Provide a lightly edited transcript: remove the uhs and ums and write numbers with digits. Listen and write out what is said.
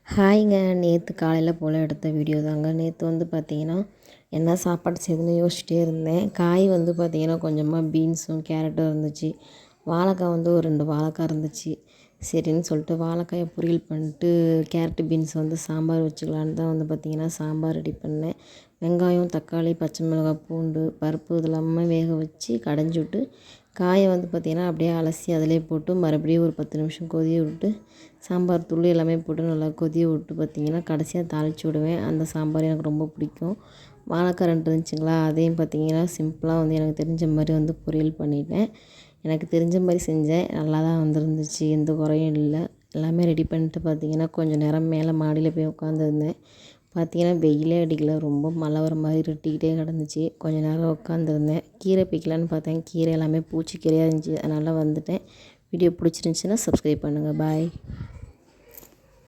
ஹாய்ங்க. நேற்று காலையில் போல் எடுத்த வீடியோ தாங்க. நேற்று வந்து பார்த்திங்கன்னா என்ன சாப்பாடு செய்யுதுன்னு யோசிச்சிட்டே இருந்தேன். காய் வந்து பார்த்திங்கன்னா கொஞ்சமாக பீன்ஸும் கேரட்டும் இருந்துச்சு. வாழைக்காய் வந்து ஒரு 2 வாழைக்காய் இருந்துச்சு. சரின்னு சொல்லிட்டு வாழைக்காயை பொரியல் பண்ணிட்டு கேரட்டு பீன்ஸ் வந்து சாம்பார் வச்சுக்கலான்னு தான் வந்து பார்த்திங்கன்னா சாம்பார் ரெடி பண்ணேன். வெங்காயம், தக்காளி, பச்சை மிளகாய், பூண்டு, பருப்பு இதெல்லாமே வேக வச்சு கடைஞ்சி விட்டு காயை வந்து பார்த்திங்கன்னா அப்படியே அலசி அதிலே போட்டு மறுபடியும் ஒரு 10 நிமிஷம் கொதிய விட்டு சாம்பார் தூள் எல்லாமே போட்டு நல்லா கொதிய விட்டு பார்த்திங்கன்னா கடைசியாக தாளித்து விடுவேன். அந்த சாம்பார் எனக்கு ரொம்ப பிடிக்கும். வாழைக்காய் 2 இருந்துச்சுங்களா, அதையும் பார்த்திங்கன்னா சிம்பிளாக வந்து எனக்கு தெரிஞ்ச மாதிரி வந்து பொரியல் பண்ணிட்டேன். எனக்கு தெரிஞ்ச மாதிரி செஞ்சேன். நல்லா தான் வந்துருந்துச்சு, எந்த குறையும் இல்லை. எல்லாமே ரெடி பண்ணிட்டு பார்த்திங்கன்னா கொஞ்சம் நேரம் மேலே மாடியில் போய் உட்காந்துருந்தேன். பார்த்திங்கன்னா வெயிலே அடிக்கல, ரொம்ப மழை வர மாதிரி இருட்டிக்கிட்டே கிடந்துச்சு. கொஞ்சம் நேரம் உட்காந்துருந்தேன். கீரை பிக்கலான்னு பார்த்தேன், கீரை எல்லாமே பூச்சி கீரையாக இருந்துச்சு, அதனால் வந்துட்டேன். வீடியோ பிடிச்சிருந்துச்சின்னா சப்ஸ்கிரைப் பண்ணுங்கள். பாய்.